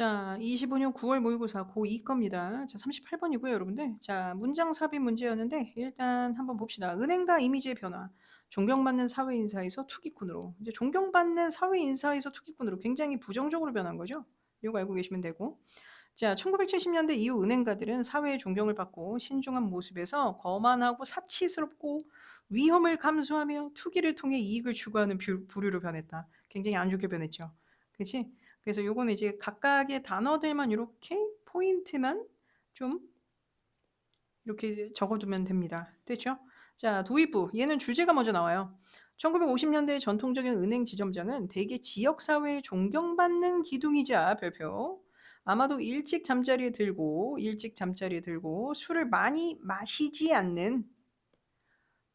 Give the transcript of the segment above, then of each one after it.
자, 25년 9월 모의고사 고2 겁니다. 자, 38번이고요, 여러분들. 자, 문장 삽입 문제였는데 일단 한번 봅시다. 은행가 이미지의 변화. 존경받는 사회인사에서 투기꾼으로. 이제 존경받는 사회인사에서 투기꾼으로 굉장히 부정적으로 변한 거죠. 이거 알고 계시면 되고. 자, 1970년대 이후 은행가들은 사회의 존경을 받고 신중한 모습에서 거만하고 사치스럽고 위험을 감수하며 투기를 통해 이익을 추구하는 부류로 변했다. 굉장히 안 좋게 변했죠. 그치? 그래서 요거는 이제 각각의 단어들만 이렇게 포인트만 좀 이렇게 적어두면 됩니다. 됐죠? 자, 도입부. 얘는 주제가 먼저 나와요. 1950년대 전통적인 은행 지점장은 대개 지역사회에 존경받는 기둥이자 별표. 아마도 일찍 잠자리에 들고 술을 많이 마시지 않는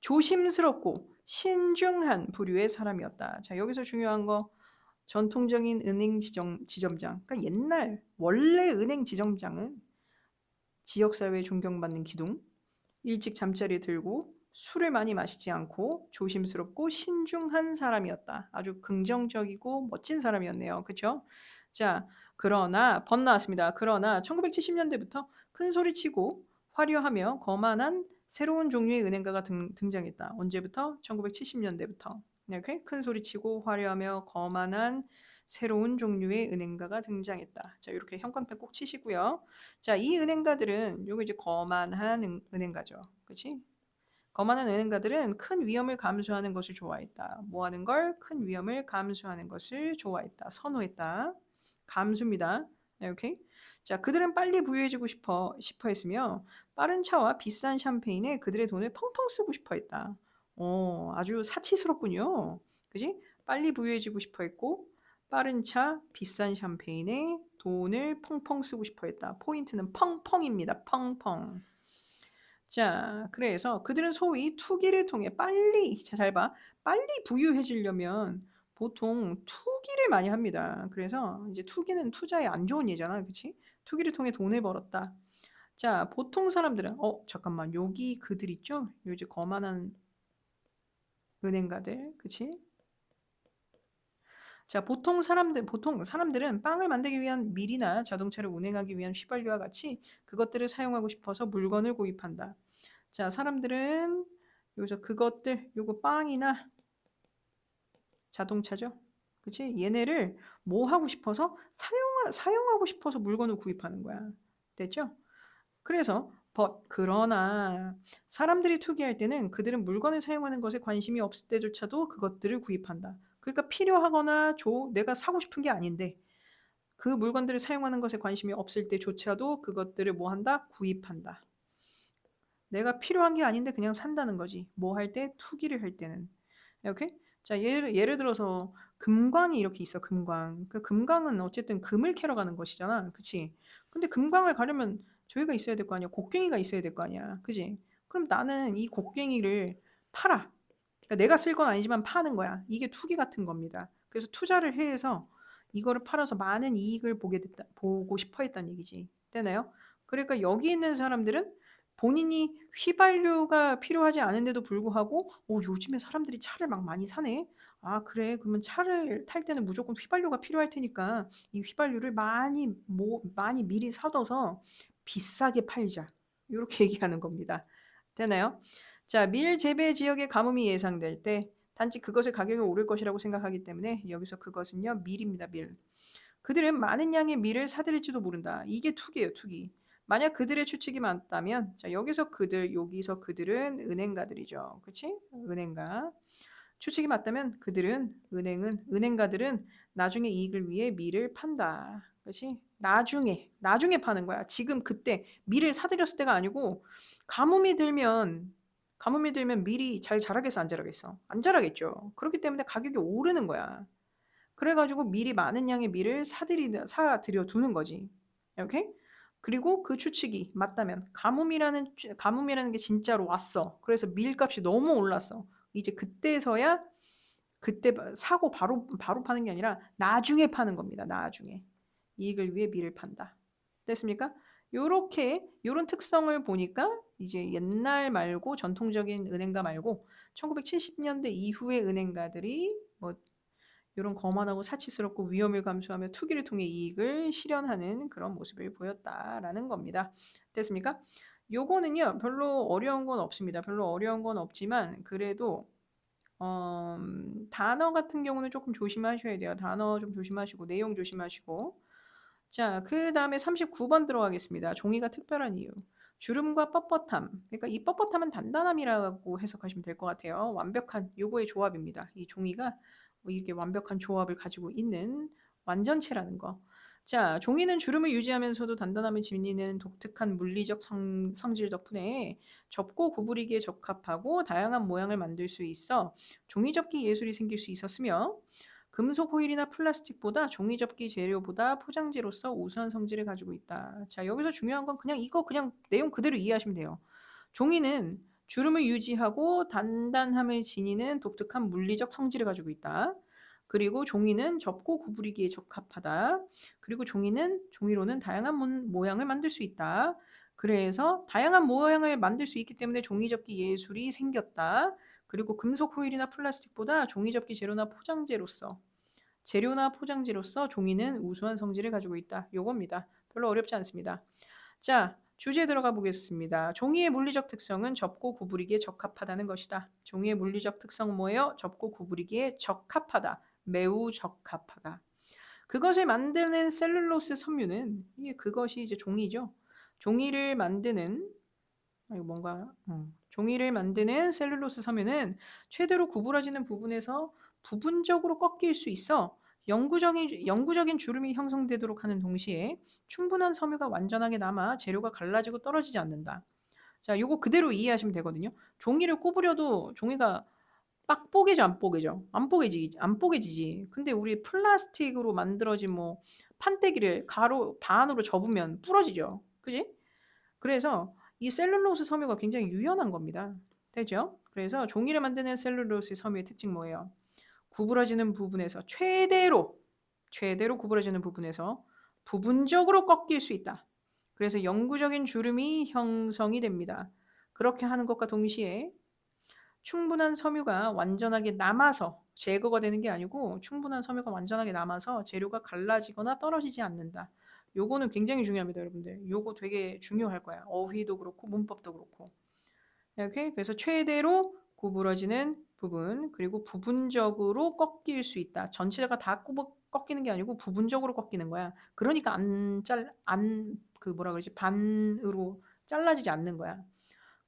조심스럽고 신중한 부류의 사람이었다. 자, 여기서 중요한 거 전통적인 은행 지점장. 그러니까 옛날 원래 은행 지점장은 지역사회에 존경받는 기둥, 일찍 잠자리에 들고 술을 많이 마시지 않고 조심스럽고 신중한 사람이었다. 아주 긍정적이고 멋진 사람이었네요. 그렇죠? 자, 그러나 번 나왔습니다. 그러나 1970년대부터 큰 소리치고 화려하며 거만한 새로운 종류의 은행가가 등장했다. 언제부터? 1970년대부터. 이렇게 큰 소리치고 화려하며 거만한 새로운 종류의 은행가가 등장했다. 자, 이렇게 형광펜 꼭 치시고요. 자, 이 은행가들은 요거 이제 거만한 은행가죠. 그치? 거만한 은행가들은 큰 위험을 감수하는 것을 좋아했다. 뭐 하는 걸? 큰 위험을 감수하는 것을 좋아했다. 선호했다. 감수입니다. 이렇게. 자, 그들은 빨리 부유해지고 싶어 했으며 빠른 차와 비싼 샴페인에 그들의 돈을 펑펑 쓰고 싶어 했다. 아주 사치스럽군요. 그지? 빨리 부유해지고 싶어 했고 빠른 차, 비싼 샴페인에 돈을 펑펑 쓰고 싶어 했다. 포인트는 펑펑입니다. 펑펑. 자, 그래서 그들은 소위 투기를 통해 빨리, 자, 잘 봐. 빨리 부유해지려면 보통 투기를 많이 합니다. 그래서 이제 투기는 투자에 안 좋은 예잖아. 그치? 투기를 통해 돈을 벌었다. 자, 보통 사람들은, 잠깐만. 여기 그들 있죠? 요 이제 거만한 은행가들. 그치? 자, 보통 사람들은 빵을 만들기 위한 밀이나 자동차를 운행하기 위한 휘발유와 같이 그것들을 사용하고 싶어서 물건을 구입한다. 자, 사람들은 여기서 그것들, 요거 빵이나 자동차죠. 그치? 얘네를 뭐 하고 싶어서 사용하고 싶어서 물건을 구입하는 거야. 됐죠? 그래서 그러나 사람들이 투기할 때는 그들은 물건을 사용하는 것에 관심이 없을 때조차도 그것들을 구입한다. 그러니까 필요하거나 내가 사고 싶은 게 아닌데 그 물건들을 사용하는 것에 관심이 없을 때조차도 그것들을 뭐 한다? 구입한다. 내가 필요한 게 아닌데 그냥 산다는 거지. 뭐 할 때? 투기를 할 때는. 이렇게? 자, 예를 들어서 금광이 이렇게 있어. 금광. 그 금광은 어쨌든 금을 캐러 가는 것이잖아. 그치? 근데 금광을 가려면 저희가 있어야 될 거 아니야. 곡괭이가 있어야 될 거 아니야. 그지? 그럼 나는 이 곡괭이를 팔아. 그러니까 내가 쓸 건 아니지만 파는 거야. 이게 투기 같은 겁니다. 그래서 투자를 해서 이거를 팔아서 많은 이익을 보고 싶어 했다는 얘기지. 되나요? 그러니까 여기 있는 사람들은 본인이 휘발유가 필요하지 않은데도 불구하고 요즘에 사람들이 차를 막 많이 사네. 아, 그래. 그러면 차를 탈 때는 무조건 휘발유가 필요할 테니까 이 휘발유를 많이 미리 사둬서 비싸게 팔자. 이렇게 얘기하는 겁니다. 되나요? 자, 밀 재배 지역의 가뭄이 예상될 때 단지 그것의 가격이 오를 것이라고 생각하기 때문에 여기서 그것은요, 밀입니다, 밀. 그들은 많은 양의 밀을 사들일지도 모른다. 이게 투기예요, 투기. 만약 그들의 추측이 맞다면, 자, 여기서 그들은 은행가들이죠. 그치? 은행가. 추측이 맞다면 은행가들은 나중에 이익을 위해 밀을 판다. 그치? 나중에 파는 거야. 지금 그때 밀을 사들였을 때가 아니고 가뭄이 들면 밀이 잘 자라겠어, 안 자라겠어? 안 자라겠죠. 그렇기 때문에 가격이 오르는 거야. 그래가지고 미리 많은 양의 밀을 사들여 두는 거지. 이렇게? 그리고 그 추측이 맞다면 가뭄이라는 게 진짜로 왔어. 그래서 밀값이 너무 올랐어. 이제 그때 사고 바로 파는 게 아니라 나중에 파는 겁니다. 나중에. 이익을 위해 밀을 판다. 됐습니까? 요런 특성을 보니까 이제 옛날 말고 전통적인 은행가 말고 1970년대 이후의 은행가들이 뭐 이런 거만하고 사치스럽고 위험을 감수하며 투기를 통해 이익을 실현하는 그런 모습을 보였다라는 겁니다. 됐습니까? 요거는요 별로 어려운 건 없습니다. 별로 어려운 건 없지만 그래도 단어 같은 경우는 조금 조심하셔야 돼요. 단어 좀 조심하시고 내용 조심하시고. 자, 그다음에 39번 들어가겠습니다. 종이가 특별한 이유. 주름과 뻣뻣함. 그러니까 이 뻣뻣함은 단단함이라고 해석하시면 될 것 같아요. 완벽한 요거의 조합입니다. 이 종이가 이게 완벽한 조합을 가지고 있는 완전체라는 거. 자, 종이는 주름을 유지하면서도 단단함을 지니는 독특한 물리적 성질 덕분에 접고 구부리기에 적합하고 다양한 모양을 만들 수 있어 종이접기 예술이 생길 수 있었으며 금속 호일이나 플라스틱보다 종이접기 재료보다 포장재로서 우수한 성질을 가지고 있다. 자, 여기서 중요한 건 그냥 이거 그냥 내용 그대로 이해하시면 돼요. 종이는 주름을 유지하고 단단함을 지니는 독특한 물리적 성질을 가지고 있다. 그리고 종이는 접고 구부리기에 적합하다. 그리고 종이로는 다양한 모양을 만들 수 있다. 그래서 다양한 모양을 만들 수 있기 때문에 종이접기 예술이 생겼다. 그리고 금속 호일이나 플라스틱보다 종이접기 재료나 포장재로서 종이는 우수한 성질을 가지고 있다. 요겁니다. 별로 어렵지 않습니다. 자, 주제 들어가 보겠습니다. 종이의 물리적 특성은 접고 구부리기에 적합하다는 것이다. 종이의 물리적 특성은 뭐예요? 접고 구부리기에 적합하다. 매우 적합하다. 그것을 만드는 셀룰로스 섬유는 그것이 이제 종이죠. 종이를 만드는 종이를 만드는 셀룰로스 섬유는 최대로 구부러지는 부분에서 부분적으로 꺾일 수 있어 영구적인 주름이 형성되도록 하는 동시에 충분한 섬유가 완전하게 남아 재료가 갈라지고 떨어지지 않는다. 자, 요거 그대로 이해하시면 되거든요. 종이를 구부려도 종이가 빡 뽀개져 안 뽀개져? 안 뽀개지지. 근데 우리 플라스틱으로 만들어진 뭐 판때기를 가로 반으로 접으면 부러지죠. 그지? 그래서 이 셀룰로스 섬유가 굉장히 유연한 겁니다. 되죠? 그래서 종이를 만드는 셀룰로스 섬유의 특징 뭐예요? 구부러지는 부분에서 최대로 구부러지는 부분에서 부분적으로 꺾일 수 있다. 그래서 영구적인 주름이 형성이 됩니다. 그렇게 하는 것과 동시에 충분한 섬유가 완전하게 남아서 제거가 되는 게 아니고 충분한 섬유가 완전하게 남아서 재료가 갈라지거나 떨어지지 않는다. 요거는 굉장히 중요합니다, 여러분들. 요거 되게 중요할 거야. 어휘도 그렇고 문법도 그렇고. 이렇게 그래서 최대로 구부러지는 부분 그리고 부분적으로 꺾일 수 있다. 전체가 다 꺾이는 게 아니고 부분적으로 꺾이는 거야. 그러니까 그 뭐라 그러지? 반으로 잘라지지 않는 거야.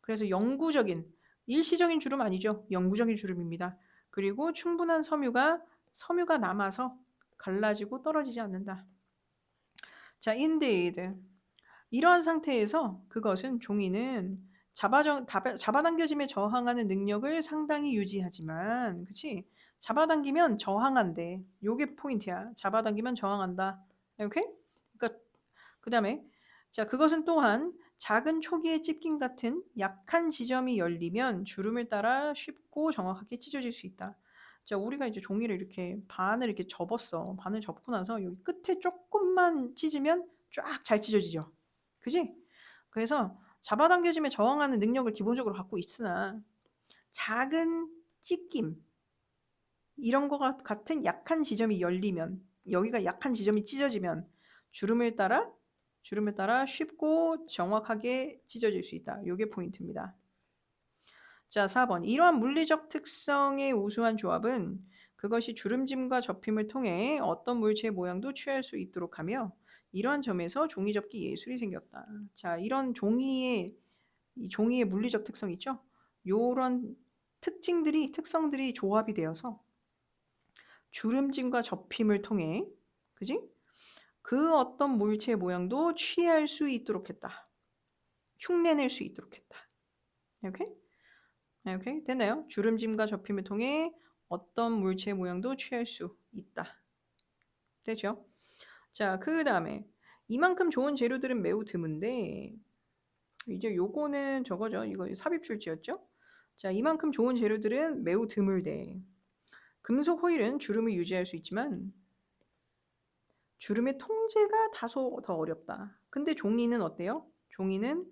그래서 영구적인 일시적인 주름 아니죠. 영구적인 주름입니다. 그리고 충분한 섬유가 남아서 갈라지고 떨어지지 않는다. 자, indeed. 이러한 상태에서 그것은 종이는 잡아당겨짐에 저항하는 능력을 상당히 유지하지만, 그치? 잡아당기면 저항한대. 요게 포인트야. 잡아당기면 저항한다. 오케이? 그러니까 그 다음에 자, 그것은 또한 작은 초기의 찝김 같은 약한 지점이 열리면 주름을 따라 쉽고 정확하게 찢어질 수 있다. 자, 우리가 이제 종이를 이렇게 반을 이렇게 접었어. 반을 접고 나서 여기 끝에 조금만 찢으면 쫙 잘 찢어지죠. 그지? 그래서 잡아당겨짐에 저항하는 능력을 기본적으로 갖고 있으나 작은 찢김 이런 거 같은 약한 지점이 열리면 여기가 약한 지점이 찢어지면 주름을 따라 쉽고 정확하게 찢어질 수 있다. 이게 포인트입니다. 자, 4번. 이러한 물리적 특성의 우수한 조합은 그것이 주름짐과 접힘을 통해 어떤 물체의 모양도 취할 수 있도록 하며 이러한 점에서 종이접기 예술이 생겼다. 자, 이런 종이의 물리적 특성 있죠? 요런 특성들이 조합이 되어서 주름짐과 접힘을 통해 그지? 그 어떤 물체의 모양도 취할 수 있도록 했다. 흉내낼 수 있도록 했다. 오케이? 오케이? 됐나요? 주름짐과 접힘을 통해 어떤 물체의 모양도 취할 수 있다. 되죠? 자, 그 다음에 이만큼 좋은 재료들은 매우 드문데 이제 요거는 저거죠. 이거 삽입줄지였죠? 자, 이만큼 좋은 재료들은 매우 드물대. 금속 호일은 주름을 유지할 수 있지만 주름의 통제가 다소 더 어렵다. 근데 종이는 어때요? 종이는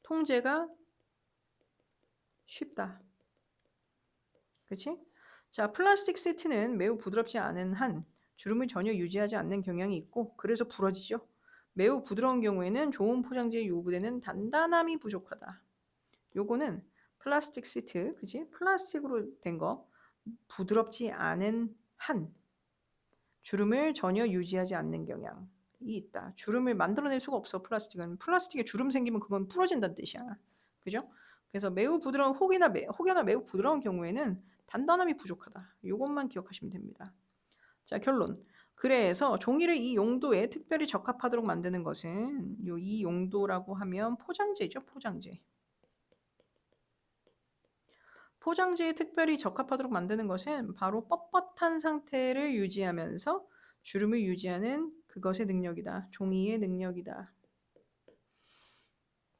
통제가 쉽다. 그치? 자, 플라스틱 시트는 매우 부드럽지 않은 한 주름을 전혀 유지하지 않는 경향이 있고 그래서 부러지죠. 매우 부드러운 경우에는 좋은 포장지에 요구되는 단단함이 부족하다. 요거는 플라스틱 시트, 그지? 플라스틱으로 된 거, 부드럽지 않은 한 주름을 전혀 유지하지 않는 경향이 있다. 주름을 만들어낼 수가 없어, 플라스틱은. 플라스틱에 주름 생기면 그건 부러진다는 뜻이야. 그죠? 그래서 매우 부드러운 혹여나 매우 부드러운 경우에는 단단함이 부족하다. 요것만 기억하시면 됩니다. 자, 결론. 그래서 종이를 이 용도에 특별히 적합하도록 만드는 것은 이 용도라고 하면 포장재죠, 포장재. 포장지에 특별히 적합하도록 만드는 것은 바로 뻣뻣한 상태를 유지하면서 주름을 유지하는 그것의 능력이다. 종이의 능력이다.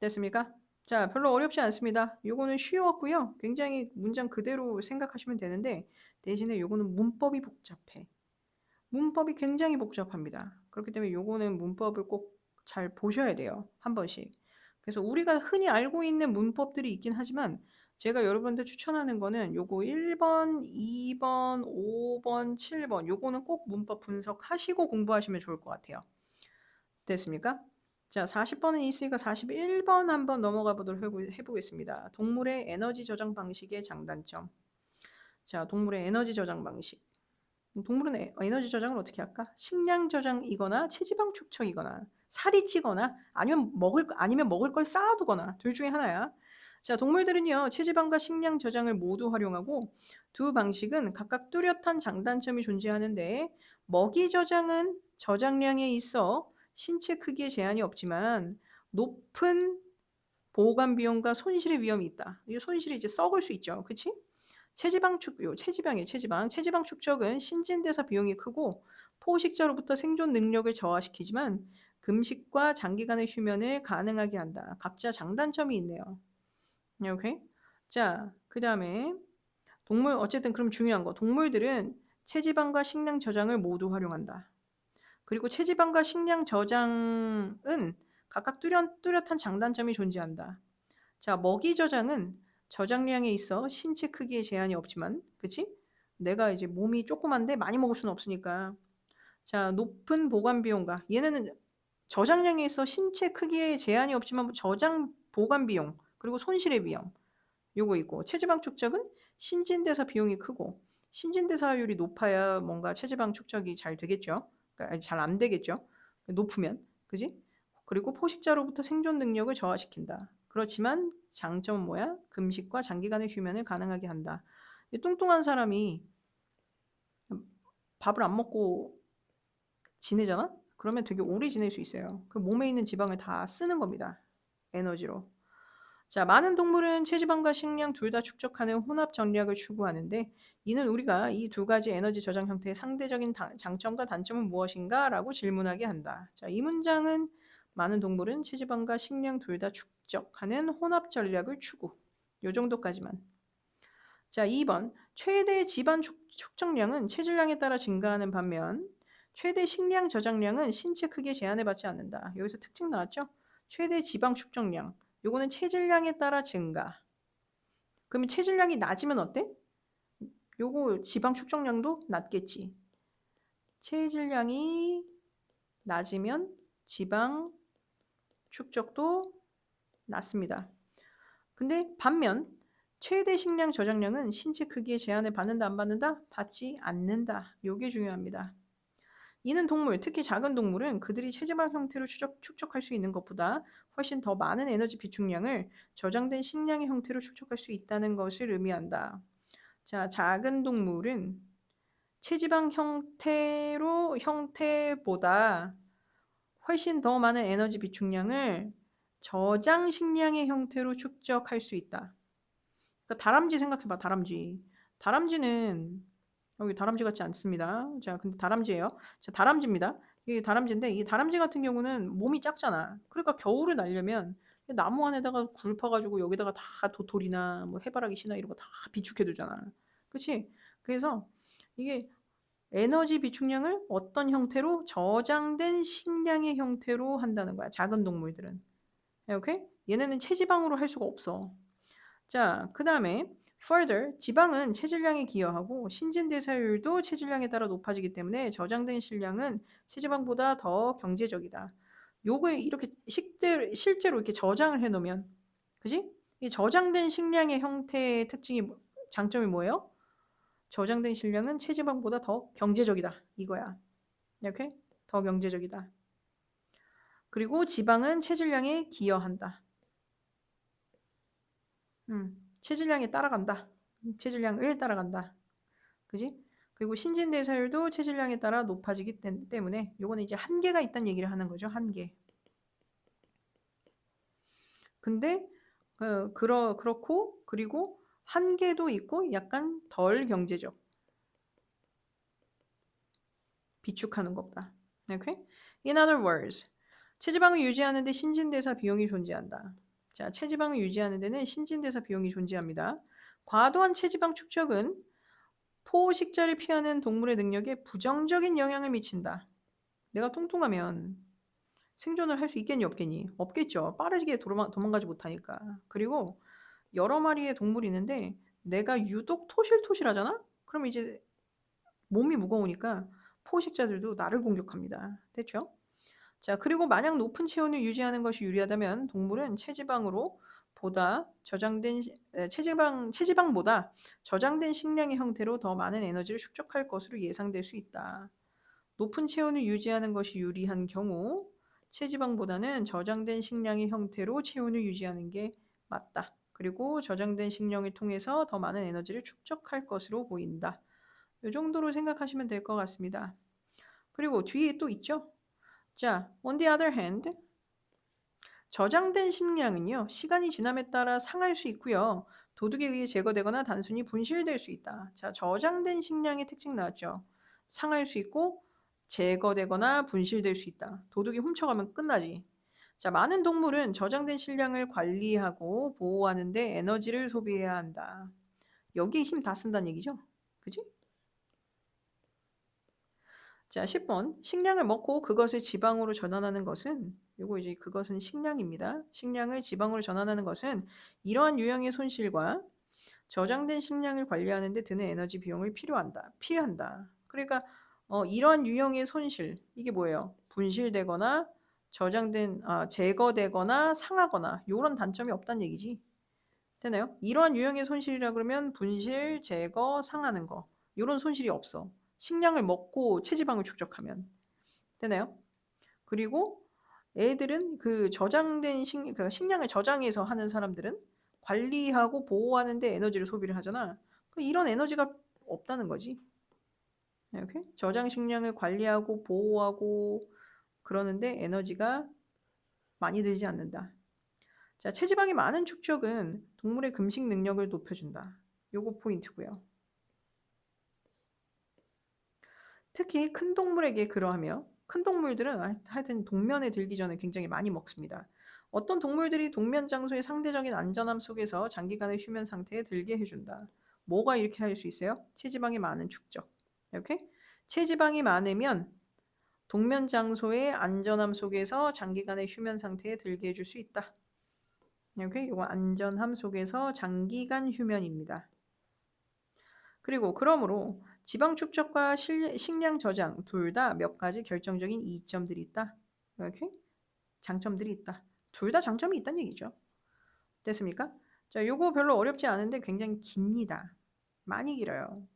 됐습니까? 자, 별로 어렵지 않습니다. 요거는 쉬웠고요. 굉장히 문장 그대로 생각하시면 되는데 대신에 요거는 문법이 복잡해. 문법이 굉장히 복잡합니다. 그렇기 때문에 요거는 문법을 꼭 잘 보셔야 돼요. 한 번씩. 그래서 우리가 흔히 알고 있는 문법들이 있긴 하지만 제가 여러분들 추천하는 거는 요거 1번, 2번, 5번, 7번 요거는 꼭 문법 분석하시고 공부하시면 좋을 것 같아요. 됐습니까? 자, 40번은 있으니까 41번 한번 넘어가 보도록 해보겠습니다. 동물의 에너지 저장 방식의 장단점. 자, 동물의 에너지 저장 방식. 동물은 에너지 저장을 어떻게 할까? 식량 저장이거나 체지방 축적이거나 살이 찌거나 아니면 먹을 걸 쌓아두거나 둘 중에 하나야. 자, 동물들은요 체지방과 식량 저장을 모두 활용하고 두 방식은 각각 뚜렷한 장단점이 존재하는데 먹이 저장은 저장량에 있어 신체 크기에 제한이 없지만 높은 보관 비용과 손실의 위험이 있다. 이 손실이 이제 썩을 수 있죠, 그렇지? 체지방 축적은 신진대사 비용이 크고 포식자로부터 생존 능력을 저하시키지만 금식과 장기간의 휴면을 가능하게 한다. 각자 장단점이 있네요. 오케이? 자, 그 다음에 어쨌든 그럼 중요한 거. 동물들은 체지방과 식량 저장을 모두 활용한다. 그리고 체지방과 식량 저장은 각각 뚜렷한 장단점이 존재한다. 자, 먹이 저장은 저장량에 있어 신체 크기에 제한이 없지만, 그치? 내가 이제 몸이 조그만데 많이 먹을 수는 없으니까. 자, 높은 보관 비용과 얘네는 저장량에 있어 신체 크기에 제한이 없지만 저장 보관 비용 그리고 손실의 위험 요거 있고 체지방 축적은 신진대사 비용이 크고 신진대사율이 높아야 뭔가 체지방 축적이 잘 되겠죠. 그러니까 잘 안 되겠죠. 높으면 그지? 그리고 포식자로부터 생존 능력을 저하시킨다. 그렇지만 장점은 뭐야? 금식과 장기간의 휴면을 가능하게 한다. 뚱뚱한 사람이 밥을 안 먹고 지내잖아? 그러면 되게 오래 지낼 수 있어요. 그 몸에 있는 지방을 다 쓰는 겁니다. 에너지로. 자, 많은 동물은 체지방과 식량 둘 다 축적하는 혼합 전략을 추구하는데 이는 우리가 이 두 가지 에너지 저장 형태의 상대적인 장점과 단점은 무엇인가? 라고 질문하게 한다. 자, 이 문장은 많은 동물은 체지방과 식량 둘 다 축적하는 혼합 전략을 추구. 요 정도까지만. 자, 2번. 최대 지방 축적량은 체질량에 따라 증가하는 반면 최대 식량 저장량은 신체 크기에 제한을 받지 않는다. 여기서 특징 나왔죠? 최대 지방 축적량. 요거는 체질량에 따라 증가. 그러면 체질량이 낮으면 어때? 요거 지방 축적량도 낮겠지. 체질량이 낮으면 지방 축적도 낮습니다. 근데 반면 최대 식량 저장량은 신체 크기에 제한을 받는다 안 받는다? 받지 않는다. 요게 중요합니다. 이는 동물, 특히 작은 동물은 그들이 체지방 형태로 축적할 수 있는 것보다 훨씬 더 많은 에너지 비축량을 저장된 식량의 형태로 축적할 수 있다는 것을 의미한다. 자, 작은 동물은 체지방 형태보다 훨씬 더 많은 에너지 비축량을 저장 식량의 형태로 축적할 수 있다. 그러니까 다람쥐 생각해봐, 다람쥐. 다람쥐는 여기 다람쥐 같지 않습니다. 자, 근데 다람쥐예요. 자, 다람쥐입니다. 이게 다람쥐인데 이 다람쥐 같은 경우는 몸이 작잖아. 그러니까 겨울을 날려면 나무 안에다가 굴 파가지고 여기다가 다 도토리나 뭐 해바라기 씨나 이런 거 다 비축해 두잖아. 그치? 그래서 이게 에너지 비축량을 어떤 형태로 저장된 식량의 형태로 한다는 거야. 작은 동물들은. 오케이? 얘네는 체지방으로 할 수가 없어. 자, 그 다음에 Further, 지방은 체질량에 기여하고 신진대사율도 체질량에 따라 높아지기 때문에 저장된 식량은 체지방보다 더 경제적이다. 요거에 이렇게 실제로 이렇게 저장을 해놓으면, 그지? 이 저장된 식량의 형태의 장점이 뭐예요? 저장된 식량은 체지방보다 더 경제적이다. 이거야. 이렇게 더 경제적이다. 그리고 지방은 체질량에 기여한다. 체질량에 따라간다. 체질량을 따라간다. 그지? 그리고 신진대사율도 체질량에 따라 높아지기 때문에 요거는 이제 한계가 있다는 얘기를 하는 거죠. 한계. 근데 그렇고 그리고 한계도 있고 약간 덜 경제적. 비축하는 것보다. Okay? In other words, 체지방을 유지하는 데 신진대사 비용이 존재한다. 자, 체지방을 유지하는 데는 신진대사 비용이 존재합니다. 과도한 체지방 축적은 포식자를 피하는 동물의 능력에 부정적인 영향을 미친다. 내가 뚱뚱하면 생존을 할 수 있겠니 없겠니? 없겠죠. 빠르게 도망가지 못하니까. 그리고 여러 마리의 동물이 있는데 내가 유독 토실토실하잖아? 그럼 이제 몸이 무거우니까 포식자들도 나를 공격합니다. 됐죠? 자, 그리고 만약 높은 체온을 유지하는 것이 유리하다면 동물은 체지방보다 저장된 식량의 형태로 더 많은 에너지를 축적할 것으로 예상될 수 있다. 높은 체온을 유지하는 것이 유리한 경우 체지방보다는 저장된 식량의 형태로 체온을 유지하는 게 맞다. 그리고 저장된 식량을 통해서 더 많은 에너지를 축적할 것으로 보인다. 이 정도로 생각하시면 될 것 같습니다. 그리고 뒤에 또 있죠. 자, on the other hand, 저장된 식량은요, 시간이 지남에 따라 상할 수 있고요. 도둑에 의해 제거되거나 단순히 분실될 수 있다. 자, 저장된 식량의 특징 나왔죠. 상할 수 있고 제거되거나 분실될 수 있다. 도둑이 훔쳐가면 끝나지. 자, 많은 동물은 저장된 식량을 관리하고 보호하는 데 에너지를 소비해야 한다. 여기에 힘 다 쓴다는 얘기죠. 그지? 자, 10번. 식량을 먹고 그것을 지방으로 전환하는 것은 요거 이제 그것은 식량입니다. 식량을 지방으로 전환하는 것은 이러한 유형의 손실과 저장된 식량을 관리하는 데 드는 에너지 비용을 피한다. 그러니까 이러한 유형의 손실 이게 뭐예요? 분실되거나 제거되거나 상하거나 이런 단점이 없다는 얘기지. 되나요? 이러한 유형의 손실이라 그러면 분실, 제거, 상하는 거 이런 손실이 없어. 식량을 먹고 체지방을 축적하면 되나요? 그리고 애들은 그 식량을 저장해서 하는 사람들은 관리하고 보호하는데 에너지를 소비를 하잖아. 이런 에너지가 없다는 거지. 이렇게 저장 식량을 관리하고 보호하고 그러는데 에너지가 많이 들지 않는다. 자, 체지방이 많은 축적은 동물의 금식 능력을 높여준다. 요거 포인트고요. 특히 큰 동물에게 그러하며 큰 동물들은 하여튼 동면에 들기 전에 굉장히 많이 먹습니다. 어떤 동물들이 동면 장소의 상대적인 안전함 속에서 장기간의 휴면 상태에 들게 해준다. 뭐가 이렇게 할 수 있어요? 체지방이 많은 축적. 이렇게 체지방이 많으면 동면 장소의 안전함 속에서 장기간의 휴면 상태에 들게 해줄 수 있다. 이렇게 이거 안전함 속에서 장기간 휴면입니다. 그리고 그러므로 지방 축적과 식량 저장 둘 다 몇 가지 결정적인 이점들이 있다. 이렇게 장점들이 있다. 둘 다 장점이 있다는 얘기죠. 됐습니까? 자, 요거 별로 어렵지 않은데 굉장히 깁니다. 많이 길어요.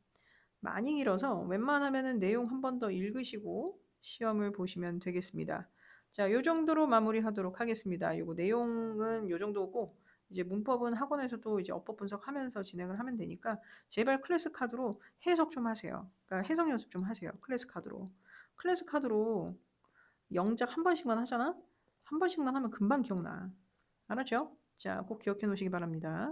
많이 길어서 웬만하면은 내용 한 번 더 읽으시고 시험을 보시면 되겠습니다. 자, 요 정도로 마무리하도록 하겠습니다. 요거 내용은 요 정도고 이제 문법은 학원에서도 이제 어법 분석하면서 진행을 하면 되니까 제발 클래스 카드로 해석 좀 하세요. 그러니까 해석 연습 좀 하세요. 클래스 카드로. 클래스 카드로 영작 한 번씩만 하잖아? 한 번씩만 하면 금방 기억나. 알았죠? 자, 꼭 기억해 놓으시기 바랍니다.